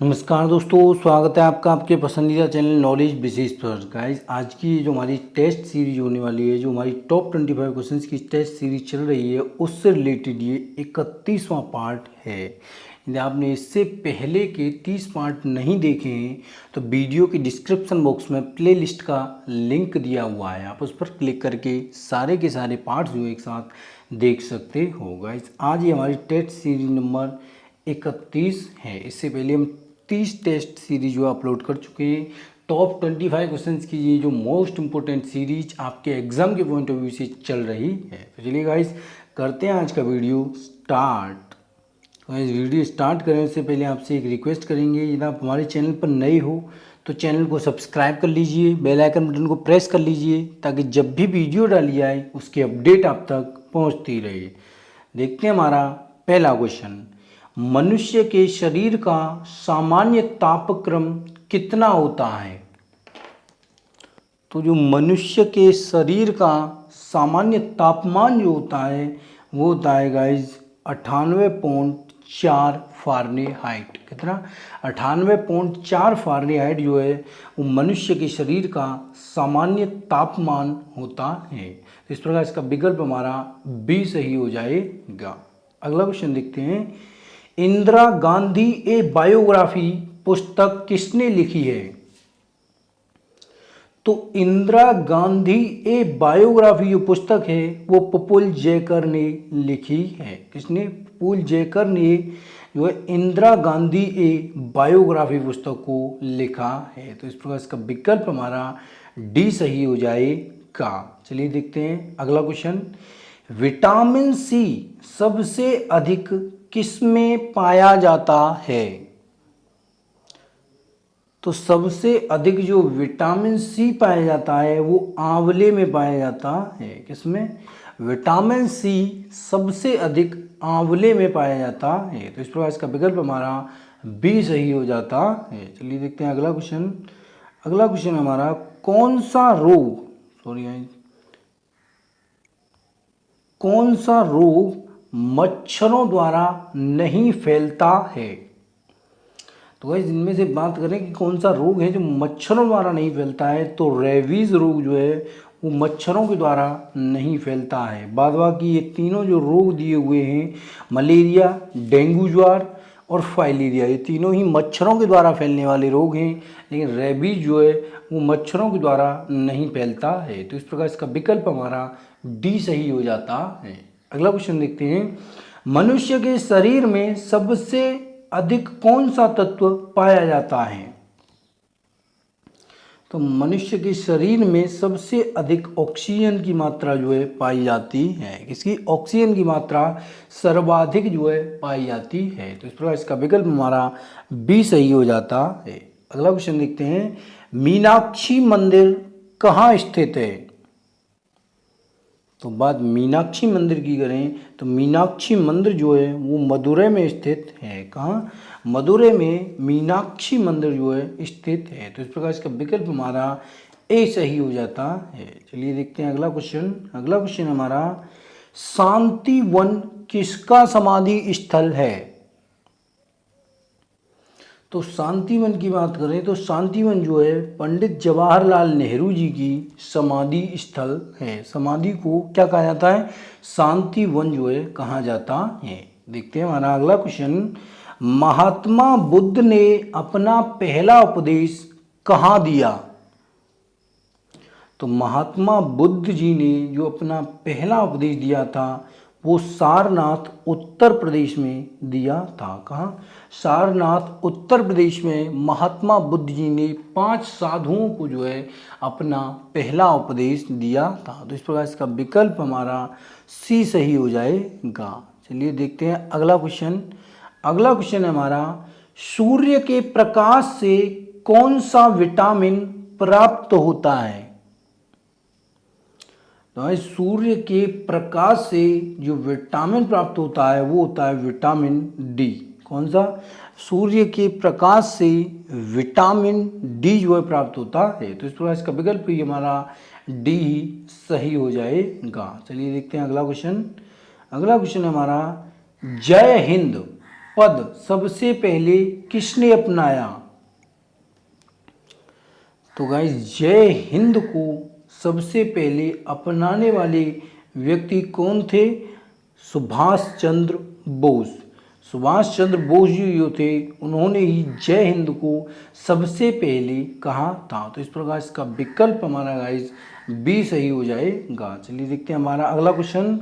नमस्कार दोस्तों, स्वागत है आपका आपके पसंदीदा चैनल नॉलेज बेसिस पर। गाइस, आज की जो हमारी टेस्ट सीरीज होने वाली है, जो हमारी टॉप 25 क्वेश्चंस की टेस्ट सीरीज चल रही है, उससे रिलेटेड ये 31वां पार्ट है। यदि आपने इससे पहले के 30 पार्ट नहीं देखे हैं तो वीडियो के डिस्क्रिप्शन बॉक्स में प्लेलिस्ट का लिंक दिया हुआ है, आप उस पर क्लिक करके सारे के सारे पार्ट्स जो एक साथ देख सकते हो। गाइस, आज ये हमारी टेस्ट सीरीज नंबर 31 है। इससे पहले हम 30 टेस्ट सीरीज जो अपलोड कर चुके हैं। टॉप 25 क्वेश्चंस की ये जो मोस्ट इंपॉर्टेंट सीरीज आपके एग्जाम के पॉइंट ऑफ व्यू से चल रही है। तो चलिए गाइस, करते हैं आज का वीडियो स्टार्ट। तो इस वीडियो स्टार्ट करने से पहले आपसे एक रिक्वेस्ट करेंगे, यदि आप हमारे चैनल पर नए हो तो चैनल को सब्सक्राइब कर लीजिए, बेल आइकन बटन को प्रेस कर लीजिए, ताकि जब भी वीडियो डाली जाए उसकी अपडेट आप तक पहुंचती रहे। देखते हैं हमारा पहला क्वेश्चन। मनुष्य के शरीर का सामान्य तापक्रम कितना होता है? तो जो मनुष्य के शरीर का सामान्य तापमान जो होता है वो होता है गाइज 98.4 फ़ारेनहाइट। कितना? 98.4 फ़ारेनहाइट जो है वो मनुष्य के शरीर का सामान्य तापमान होता है। तो इस प्रकार इसका विकल्प हमारा बी सही हो जाएगा। अगला क्वेश्चन देखते हैं। इंदिरा गांधी ए बायोग्राफी पुस्तक किसने लिखी है? तो इंदिरा गांधी ए बायोग्राफी जो पुस्तक है वो प्रफुल्ल जयकर ने लिखी है। किसने? प्रफुल्ल जयकर ने जो है इंदिरा गांधी ए बायोग्राफी पुस्तक को लिखा है। तो इस प्रकार इसका विकल्प हमारा डी सही हो जाएगा। चलिए देखते हैं अगला क्वेश्चन। विटामिन सी सबसे अधिक किसमें पाया जाता है? तो सबसे अधिक जो विटामिन सी पाया जाता है वो आंवले में पाया जाता है। किसमें? विटामिन सी सबसे अधिक आंवले में पाया जाता है। तो इस प्रकार इसका विकल्प हमारा बी सही हो जाता है। चलिए देखते हैं अगला क्वेश्चन। अगला क्वेश्चन हमारा कौन सा रोग मच्छरों द्वारा नहीं फैलता है? तो गाइस, इनमें से बात करें कि कौन सा रोग है जो मच्छरों द्वारा नहीं फैलता है, तो रेबीज रोग जो है वो मच्छरों के द्वारा नहीं फैलता है। बाद बाकी ये तीनों जो रोग दिए हुए हैं, मलेरिया, डेंगू ज्वर और फाइलेरिया, ये तीनों ही मच्छरों के द्वारा फैलने वाले रोग हैं, लेकिन रेबीज जो है वो मच्छरों के द्वारा नहीं फैलता है। तो इस प्रकार इसका विकल्प हमारा डी सही हो जाता है। अगला क्वेश्चन देखते हैं। मनुष्य के शरीर में सबसे अधिक कौन सा तत्व पाया जाता है? तो मनुष्य के शरीर में सबसे अधिक ऑक्सीजन की मात्रा जो है पाई जाती है। किसकी? ऑक्सीजन की मात्रा सर्वाधिक जो है पाई जाती है। तो इस प्रकार इसका विकल्प हमारा बी सही हो जाता है। अगला क्वेश्चन देखते हैं। मीनाक्षी मंदिर कहाँ स्थित है? तो बात मीनाक्षी मंदिर की करें तो मीनाक्षी मंदिर जो है वो मदुरै में स्थित है। कहाँ? मदुरै में मीनाक्षी मंदिर जो है स्थित है। तो इस प्रकार इसका विकल्प हमारा ए सही हो जाता है। चलिए देखते हैं अगला क्वेश्चन। अगला क्वेश्चन हमारा शांति वन किसका समाधि स्थल है? तो शांतिवन की बात करें तो शांतिवन जो है पंडित जवाहरलाल नेहरू जी की समाधि स्थल है। समाधि को क्या कहा जाता है? शांतिवन जो है कहा जाता है। देखते हैं हमारा अगला क्वेश्चन। महात्मा बुद्ध ने अपना पहला उपदेश कहाँ दिया? तो महात्मा बुद्ध जी ने जो अपना पहला उपदेश दिया था वो सारनाथ उत्तर प्रदेश में दिया था। कहाँ? सारनाथ उत्तर प्रदेश में महात्मा बुद्ध जी ने 5 साधुओं को जो है अपना पहला उपदेश दिया था। तो इस प्रकार इसका विकल्प हमारा सी सही हो जाएगा। चलिए देखते हैं अगला क्वेश्चन। अगला क्वेश्चन है हमारा सूर्य के प्रकाश से कौन सा विटामिन प्राप्त होता है? तो सूर्य के प्रकाश से जो विटामिन प्राप्त होता है वो होता है विटामिन डी। कौन सा? सूर्य के प्रकाश से विटामिन डी जो है प्राप्त होता है। तो इस प्रकार इसका विकल्प ही हमारा डी ही सही हो जाएगा। चलिए देखते हैं अगला क्वेश्चन। अगला क्वेश्चन है हमारा जय हिंद पद सबसे पहले किसने अपनाया? तो गाइस जय हिंद को सबसे पहले अपनाने वाले व्यक्ति कौन थे? सुभाष चंद्र बोस। सुभाष चंद्र बोस जी जो थे उन्होंने ही जय हिंद को सबसे पहले कहा था। तो इस प्रकार इसका विकल्प हमारा गाइस बी सही हो जाएगा। चलिए देखते हैं हमारा अगला क्वेश्चन।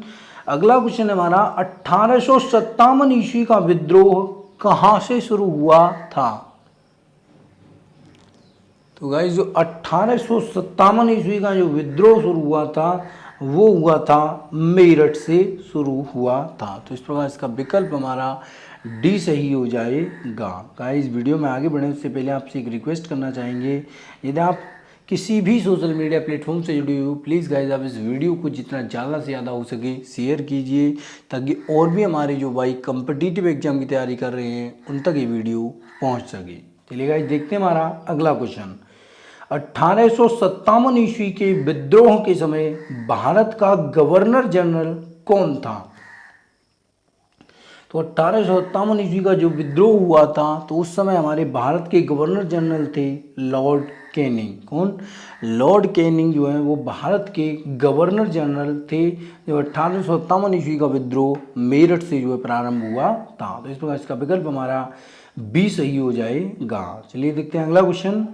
अगला क्वेश्चन हमारा 1857 ईस्वी का विद्रोह कहाँ से शुरू हुआ था? तो गाइस जो 1857 ईस्वी का जो विद्रोह शुरू हुआ था वो हुआ था मेरठ से शुरू हुआ था। तो इस प्रकार इसका विकल्प हमारा डी सही हो जाएगा। गाइस वीडियो में आगे बढ़ने से पहले आपसे एक रिक्वेस्ट करना चाहेंगे, यदि आप किसी भी सोशल मीडिया प्लेटफॉर्म से जुड़े हो प्लीज़ गाइस आप इस वीडियो को जितना ज़्यादा से ज़्यादा हो सके शेयर कीजिए, ताकि और भी हमारे जो भाई कम्पिटिटिव एग्जाम की तैयारी कर रहे हैं उन तक ये वीडियो पहुँच सके। चलिए गाइस देखते हैं हमारा अगला क्वेश्चन। 1857 ईस्वी के विद्रोह के समय भारत का गवर्नर जनरल कौन था? तो 1857 ईस्वी का जो विद्रोह हुआ था तो उस समय हमारे भारत के गवर्नर जनरल थे लॉर्ड कैनिंग। कौन? लॉर्ड कैनिंग जो है वो भारत के गवर्नर जनरल थे। जो 1857 ईस्वी का विद्रोह मेरठ से जो है प्रारंभ हुआ था। तो इस प्रकार इसका विकल्प हमारा बी सही हो जाएगा। चलिए देखते हैं अगला क्वेश्चन।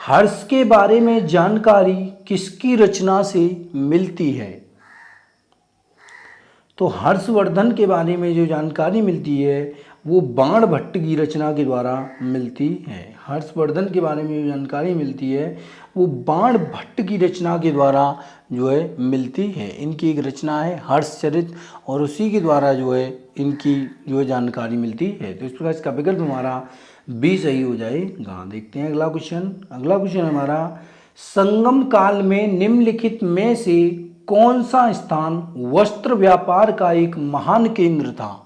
हर्ष के बारे में जानकारी किसकी रचना से मिलती है? तो हर्षवर्धन के बारे में जो जानकारी मिलती है वो बाणभट्ट की रचना के द्वारा मिलती है। हर्षवर्धन के बारे में जो जानकारी मिलती है वो बाणभट्ट की रचना के द्वारा जो है मिलती है। इनकी एक रचना है हर्षचरित और उसी के द्वारा जो है इनकी जो है जानकारी मिलती है। तो इस प्रकार इसका विकल्प हमारा बी सही हो जाएगा। देखते हैं अगला क्वेश्चन। अगला क्वेश्चन हमारा संगम काल में निम्नलिखित में से कौन सा स्थान वस्त्र व्यापार का एक महान केंद्र था?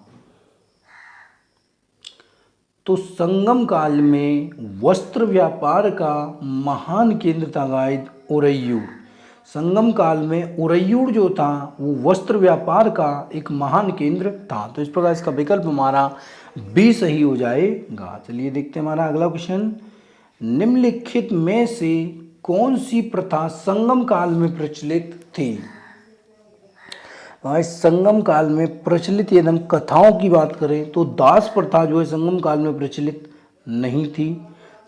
तो संगम काल में वस्त्र व्यापार का महान केंद्र था गाइस उरैयूर। संगम काल में उरैयूर जो था वो वस्त्र व्यापार का एक महान केंद्र था। तो इस प्रकार इसका विकल्प हमारा बी सही हो जाएगा। चलिए देखते हैं हमारा अगला क्वेश्चन। निम्नलिखित में से कौन सी प्रथा संगम काल में प्रचलित थी? संगम काल में प्रचलित यदि हम कथाओं की बात करें तो दास प्रथा जो है संगम काल में प्रचलित नहीं थी।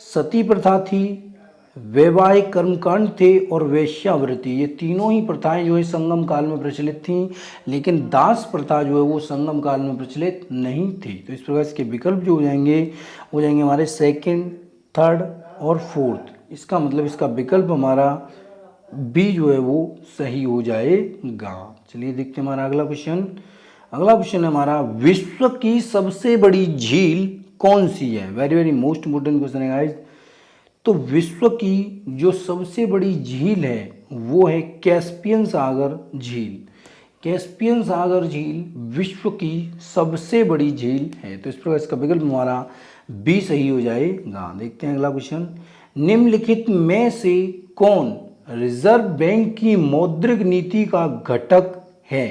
सती प्रथा थी, वैवाहिक कर्मकांड थे और वेश्यावृत्ति, ये तीनों ही प्रथाएं जो है संगम काल में प्रचलित थीं, लेकिन दास प्रथा जो है वो संगम काल में प्रचलित नहीं थी। तो इस प्रकार इसके विकल्प जो हो जाएंगे हमारे सेकंड, थर्ड और फोर्थ। इसका मतलब इसका विकल्प हमारा बी जो है वो सही हो जाएगा। चलिए देखते हैं हमारा अगला क्वेश्चन। अगला क्वेश्चन हमारा विश्व की सबसे बड़ी झील कौन सी है? Very very most important question है गाइस। तो विश्व की जो सबसे बड़ी झील है वो है कैस्पियन सागर झील। कैस्पियन सागर झील विश्व की सबसे बड़ी झील है। तो इस प्रकार इसका विकल्प हमारा बी सही हो जाएगा। देखते हैं अगला क्वेश्चन। निम्नलिखित में से कौन रिजर्व बैंक की मौद्रिक नीति का घटक है?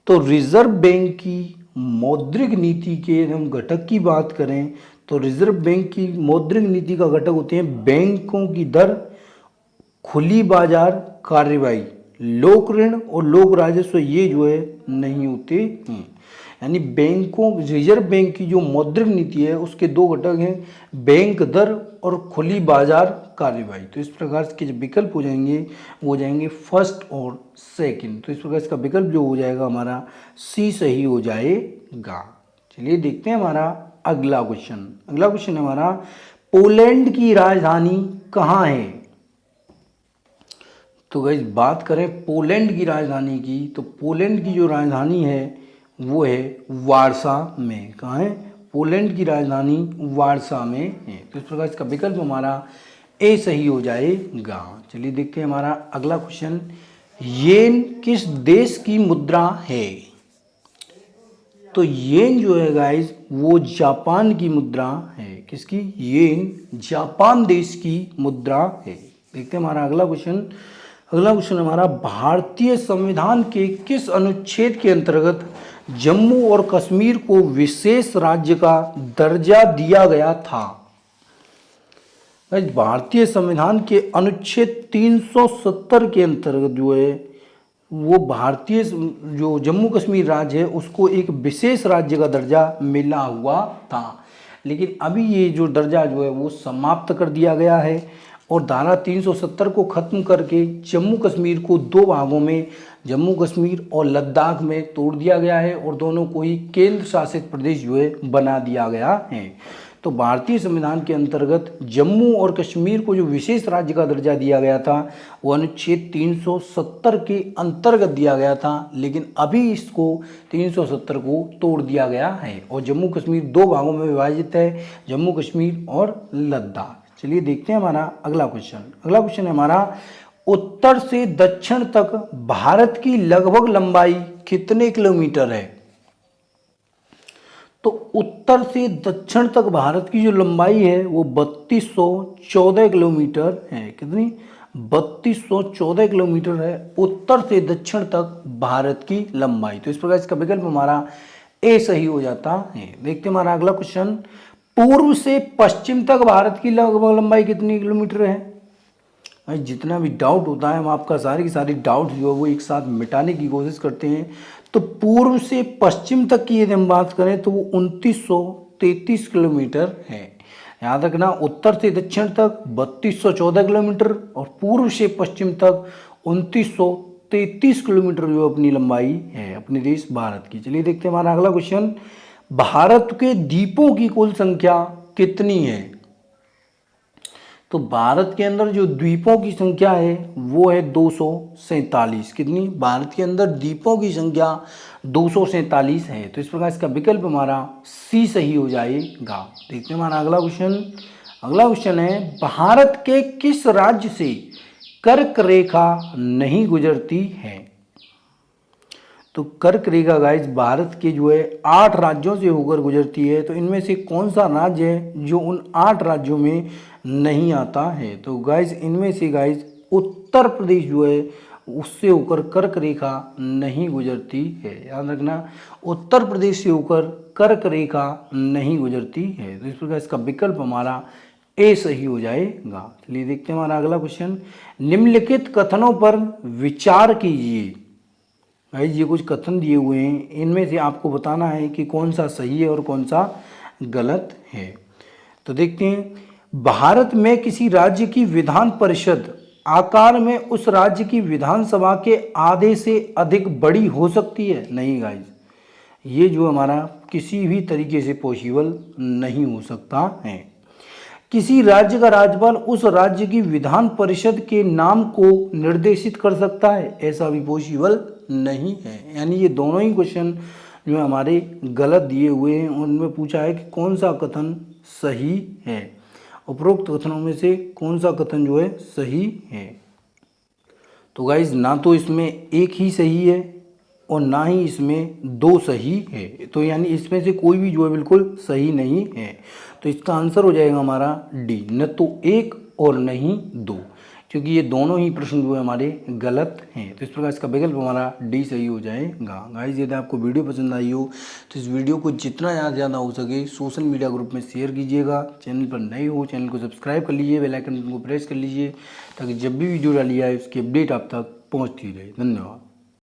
तो रिजर्व बैंक की मौद्रिक नीति के हम घटक की बात करें तो रिजर्व बैंक की मौद्रिक नीति का घटक होते हैं बैंकों की दर, खुली बाजार कार्यवाही, लोक ऋण और लोक राजस्व, ये जो है नहीं होते हैं। यानी बैंकों रिजर्व बैंक की जो मौद्रिक नीति है उसके दो घटक हैं, बैंक दर और खुली बाजार कार्यवाही। तो इस प्रकार के जो विकल्प हो जाएंगे वो हो जाएंगे फर्स्ट और सेकंड। तो इस प्रकार इसका विकल्प जो हो जाएगा हमारा सी सही हो जाएगा। चलिए देखते हैं हमारा अगला क्वेश्चन। अगला क्वेश्चन हमारा पोलैंड की राजधानी कहाँ है? तो गाइस बात करें पोलैंड की राजधानी की तो पोलैंड की जो राजधानी है वो है वारसा में। कहाँ है? पोलैंड की राजधानी वारसा में है। तो इस प्रकार इसका विकल्प हमारा ए सही हो जाएगा। चलिए देखते हैं हमारा अगला क्वेश्चन। येन किस देश की मुद्रा है? तो येन जो है गाइस वो जापान की मुद्रा है। किसकी? येन जापान देश की मुद्रा है। देखते हैं हमारा अगला क्वेश्चन। अगला क्वेश्चन हमारा भारतीय संविधान के किस अनुच्छेद के अंतर्गत जम्मू और कश्मीर को विशेष राज्य का दर्जा दिया गया था? भारतीय संविधान के अनुच्छेद 370 के अंतर्गत जो है वो भारतीय जो जम्मू कश्मीर राज्य है उसको एक विशेष राज्य का दर्जा मिला हुआ था, लेकिन अभी ये जो दर्जा जो है वो समाप्त कर दिया गया है और धारा 370 को ख़त्म करके जम्मू कश्मीर को दो भागों में, जम्मू कश्मीर और लद्दाख में तोड़ दिया गया है और दोनों को ही केंद्र शासित प्रदेश जो है बना दिया गया है। तो भारतीय संविधान के अंतर्गत जम्मू और कश्मीर को जो विशेष राज्य का दर्जा दिया गया था वो अनुच्छेद 370 के अंतर्गत दिया गया था, लेकिन अभी इसको 370 को तोड़ दिया गया है और जम्मू कश्मीर दो भागों में विभाजित है, जम्मू कश्मीर और लद्दाख। चलिए देखते हैं हमारा अगला क्वेश्चन। अगला क्वेश्चन है हमारा, उत्तर से दक्षिण तक भारत की लगभग लंबाई कितने किलोमीटर है? तो उत्तर से दक्षिण तक भारत की जो लंबाई है वो 3214 किलोमीटर है। कितनी? 3214 किलोमीटर है उत्तर से दक्षिण तक भारत की लंबाई। तो इस प्रकार इसका विकल्प हमारा ए सही हो जाता है। देखते हैं हमारा अगला क्वेश्चन, पूर्व से पश्चिम तक भारत की लगभग लंबाई कितनी किलोमीटर है? भाई जितना भी डाउट होता है हम आपका सारी की सारी डाउट जो है वो एक साथ मिटाने की कोशिश करते हैं। तो पूर्व से पश्चिम तक की यदि हम बात करें तो वो 2933 किलोमीटर है। याद रखना, उत्तर से दक्षिण तक 3214 किलोमीटर और पूर्व से पश्चिम तक 2933 किलोमीटर जो अपनी लंबाई है अपने देश भारत की। चलिए देखते हैं हमारा अगला क्वेश्चन, भारत के द्वीपों की कुल संख्या कितनी है? तो भारत के अंदर जो द्वीपों की संख्या है वो है 247। कितनी? भारत के अंदर द्वीपों की संख्या 247 है। तो इस प्रकार इसका विकल्प हमारा सी सही हो जाएगा। देखते हैं हमारा अगला क्वेश्चन। अगला क्वेश्चन है, भारत के किस राज्य से कर्क रेखा नहीं गुजरती है? तो कर्क रेखा गाइस भारत के जो है 8 राज्यों से होकर गुजरती है। तो इनमें से कौन सा राज्य है जो उन 8 राज्यों में नहीं आता है? तो गाइस इनमें से गाइस उत्तर प्रदेश जो है उससे होकर कर्क रेखा नहीं गुजरती है। याद रखना, उत्तर प्रदेश से होकर कर्क रेखा नहीं गुजरती है। तो इस प्रकार इसका विकल्प हमारा ए सही हो जाएगा। चलिए देखते हैं हमारा अगला क्वेश्चन, निम्नलिखित कथनों पर विचार कीजिए। गाइस ये कुछ कथन दिए हुए हैं, इनमें से आपको बताना है कि कौन सा सही है और कौन सा गलत है। तो देखते हैं, भारत में किसी राज्य की विधान परिषद आकार में उस राज्य की विधानसभा के आधे से अधिक बड़ी हो सकती है? नहीं गाइस, ये जो हमारा किसी भी तरीके से पॉसिबल नहीं हो सकता है। किसी राज्य का राज्यपाल उस राज्य की विधान परिषद के नाम को निर्देशित कर सकता है? ऐसा भी पॉसिबल नहीं है। यानी ये दोनों ही क्वेश्चन जो हमारे गलत दिए हुए हैं उनमें पूछा है कि कौन सा कथन सही है, उपरोक्त कथनों में से कौन सा कथन जो है सही है। तो गाइज ना तो इसमें एक ही सही है और ना ही इसमें दो सही है। तो यानी इसमें से कोई भी जो है बिल्कुल सही नहीं है। तो इसका आंसर हो जाएगा हमारा डी, न तो एक और नहीं दो, क्योंकि ये दोनों ही प्रश्न जो है हमारे गलत हैं। तो इस प्रकार इसका विकल्प हमारा डी सही हो जाएगा। गाइस यदि आपको वीडियो पसंद आई हो तो इस वीडियो को जितना ज़्यादा हो सके सोशल मीडिया ग्रुप में शेयर कीजिएगा। चैनल पर नए हो चैनल को सब्सक्राइब कर लीजिए, बेल आइकन को प्रेस कर लीजिए ताकि जब भी वीडियो डाली जाए उसकी अपडेट आप तक पहुँचती रहे। धन्यवाद।